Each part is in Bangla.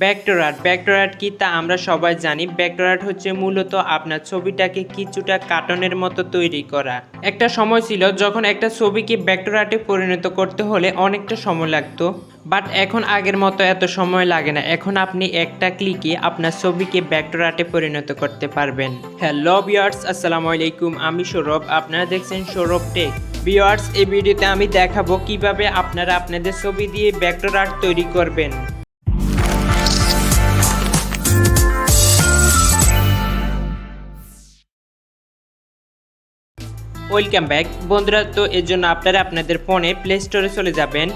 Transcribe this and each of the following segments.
ভেক্টর আর্ট কি তা আমরা সবাই জানি। ভেক্টর আর্ট হচ্ছে মূলত আপনার ছবিটাকে কিছুটা কার্টুনের মতো তৈরি করা। একটা সময় ছিল যখন একটা ছবিকে ভেক্টর আর্টে পরিণত করতে হলে অনেকটা সময় লাগতো, বাট এখন আগের মতো এত সময় লাগে না। এখন আপনি একটা ক্লিকে আপনার ছবিকে ভেক্টর আর্টে পরিণত করতে পারবেন। হ্যালো ভিউয়ার্স, আসসালামু আলাইকুম, আমি সৌরভ, আপনারা দেখছেন সৌরভ টেক। ভিউয়ার্স, এই ভিডিওতে আমি দেখাবো কিভাবে আপনারা আপনাদের ছবি দিয়ে ভেক্টর আর্ট তৈরি করবেন। ওয়েলকাম ব্যাক বন্ধুরা। তো এর জন্য আপনারা আপনাদের ফোনে প্লে স্টোরে চলে যাবেন।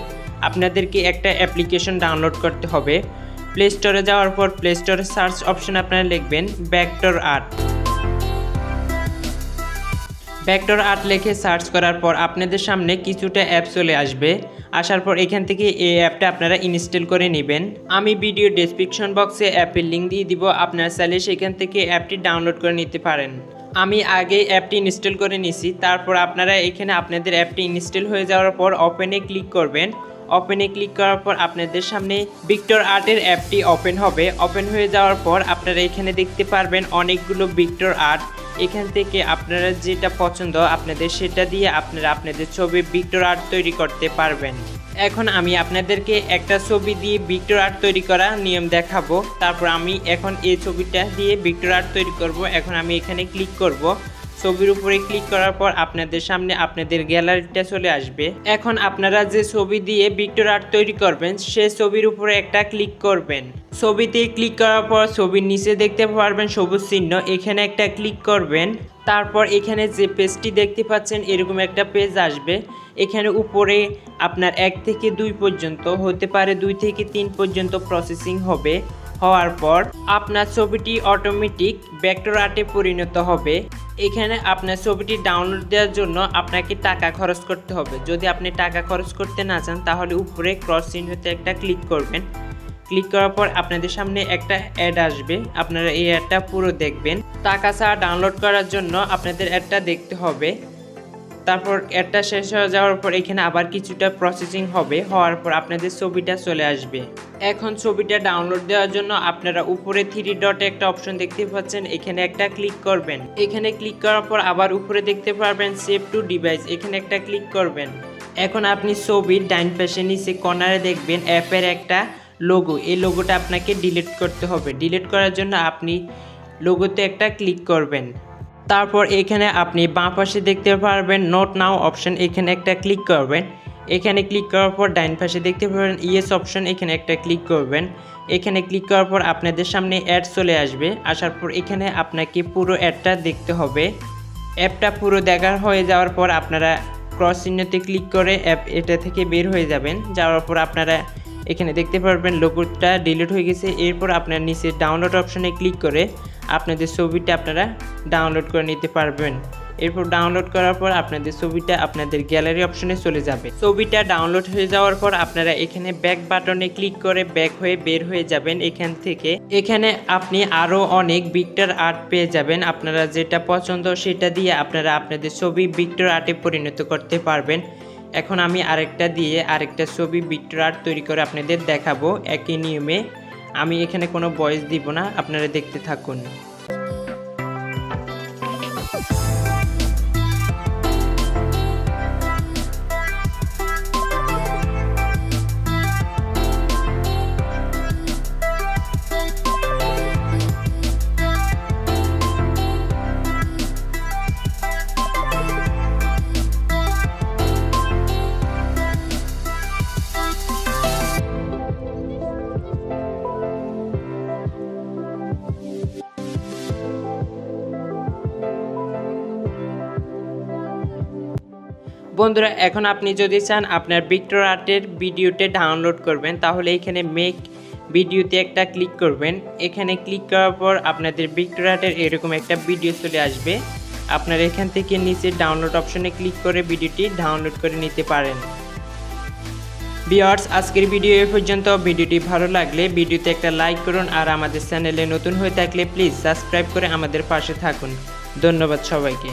আপনাদেরকে একটা অ্যাপ্লিকেশন ডাউনলোড করতে হবে। প্লে স্টোরে যাওয়ার পর প্লে স্টোরে সার্চ অপশন আপনারা লিখবেন ভেক্টর আর্ট। ভেক্টর আর্ট লিখে সার্চ করার পর আপনাদের সামনে কিছুটা অ্যাপ চলে আসবে। আসার পর এখান থেকে এই অ্যাপটা আপনারা ইনস্টল করে নেবেন। আমি ভিডিও ডেসক্রিপশন বক্সে অ্যাপের লিঙ্ক দিয়ে দিব, আপনারা চাইলে সেখান থেকে অ্যাপটি ডাউনলোড করে নিতে পারেন। আমি আগে অ্যাপটি ইনস্টল করে নিছি। তারপর আপনারা এখানে আপনাদের অ্যাপটি ইনস্টল হয়ে যাওয়ার পর ওপেনে ক্লিক করবেন। ওপেনে ক্লিক করার পর আপনাদের সামনে ভেক্টর আর্টের অ্যাপটি ওপেন হবে। ওপেন হয়ে যাওয়ার পর আপনারা এখানে দেখতে পারবেন অনেকগুলো ভেক্টর আর্ট। এখান থেকে আপনারা যেটা পছন্দ আপনাদের সেটা দিয়ে আপনারা আপনাদের ছবি ভেক্টর আর্ট তৈরি করতে পারবেন। এখন আমি আপনাদেরকে একটা ছবি দিয়ে ভেক্টর আর্ট তৈরি করা নিয়ম দেখাবো। তারপর আমি এখন এই ছবিটা দিয়ে ভেক্টর আর্ট তৈরি করব। এখন আমি এখানে ক্লিক করব। ছবির উপরে ক্লিক করার পর আপনাদের সামনে আপনাদের গ্যালারিটা চলে আসবে। এখন আপনারা যে ছবি দিয়ে ভেক্টর আর্ট তৈরি করবেন সেই ছবির উপরে একটা ক্লিক করবেন। ছবিতে ক্লিক করার পর ছবির নিচে দেখতে পারবেন সবুজ চিহ্ন, এখানে একটা ক্লিক করবেন। তারপর এখানে যে পেজটি দেখতে পাচ্ছেন এরকম একটা পেজ আসবে। এখানে উপরে আপনার 1 থেকে 2 পর্যন্ত হতে পারে, 2 থেকে 3 পর্যন্ত প্রসেসিং হবে। হওয়ার পর আপনার ছবিটি অটোমেটিক ভেক্টর আর্টে পরিণত হবে। এখানে আপনার ছবিটি ডাউনলোড দেওয়ার জন্য আপনাকে টাকা খরচ করতে হবে। যদি আপনি টাকা খরচ করতে না চান তাহলে উপরে ক্রস চিহ্নতে একটা ক্লিক করবেন। ক্লিক করার পর আপনাদের সামনে একটা অ্যাড আসবে, আপনারা এই অ্যাডটা পুরো দেখবেন। টাকা ছাড়া ডাউনলোড করার জন্য আপনাদের অ্যাডটা দেখতে হবে। তারপর অ্যাডটা শেষ হয়ে যাওয়ার পর এখানে আবার কিছুটা প্রসেসিং হবে। হওয়ার পর আপনাদের ছবিটা চলে আসবে। এখন ছবিটা ডাউনলোড দেওয়ার জন্য আপনারা উপরে 3 ডটে একটা অপশন দেখতে পাচ্ছেন, এখানে একটা ক্লিক করবেন। এখানে ক্লিক করার পর আবার উপরে দেখতে পারবেন সেভ টু ডিভাইস, এখানে একটা ক্লিক করবেন। এখন আপনি ছবির ডাইন পাশে নিচে কর্নারে দেখবেন অ্যাপের একটা লোগো, এই লোগোটা আপনাকে ডিলিট করতে হবে। ডিলিট করার জন্য আপনি লোগোতে একটা ক্লিক করবেন। তারপর এখানে আপনি বাঁ পাশে দেখতে পারবেন নোট নাও অপশন, এখানে একটা ক্লিক করবেন। এখানে ক্লিক করার পর ডাইন পাশে দেখতে পারবেন ইয়েস অপশন, এখানে একটা ক্লিক করবেন। এখানে ক্লিক করার পর আপনাদের সামনে অ্যাড চলে আসবে। আসার পর এখানে আপনাকে পুরো অ্যাডটা দেখতে হবে। অ্যাপটা পুরো দেখা হয়ে যাওয়ার পর আপনারা ক্রস চিহ্নতে ক্লিক করে অ্যাপ এটা থেকে বের হয়ে যাবেন। যাওয়ার পর আপনারা এখানে দেখতে পারবেন লোগোটা ডিলিট হয়ে গেছে। এরপর আপনার নিচে ডাউনলোড অপশনে ক্লিক করে আপনাদের ছবিটা আপনারা ডাউনলোড করে নিতে পারবেন। এরপর ডাউনলোড করার পর আপনাদের ছবিটা আপনাদের গ্যালারি অপশনে চলে যাবে। ছবিটা ডাউনলোড হয়ে যাওয়ার পর আপনারা এখানে ব্যাক বাটনে ক্লিক করে ব্যাক হয়ে বের হয়ে যাবেন এখান থেকে। এখানে আপনি আরও অনেক ভেক্টর আর্ট পেয়ে যাবেন। আপনারা যেটা পছন্দ সেটা দিয়ে আপনারা আপনাদের ছবি ভেক্টর আর্টে পরিণত করতে পারবেন। এখন আমি আরেকটা ছবি ভেক্টর আর্ট তৈরি করে আপনাদের দেখাবো একই নিয়মে। আমি এখানে কোনো ভয়েস দিব না, আপনারা দেখতে থাকুন। বন্ধুরা, এখন আপনি যদি চান আপনার ভেক্টর আর্টের ভিডিওতে ডাউনলোড করবেন তাহলে এখানে মেক ভিডিওতে একটা ক্লিক করবেন। এখানে ক্লিক করার পর আপনাদের ভেক্টর আর্টের এরকম একটা ভিডিও চলে আসবে। আপনারা এখান থেকে নিচে ডাউনলোড অপশনে ক্লিক করে ভিডিওটি ডাউনলোড করে নিতে পারেন। ভিউয়ার্স, আজকের ভিডিও এ পর্যন্ত। ভিডিওটি ভালো লাগলে ভিডিওতে একটা লাইক করুন, আর আমাদের চ্যানেলে নতুন হয়ে থাকলে প্লিজ সাবস্ক্রাইব করে আমাদের পাশে থাকুন। ধন্যবাদ সবাইকে।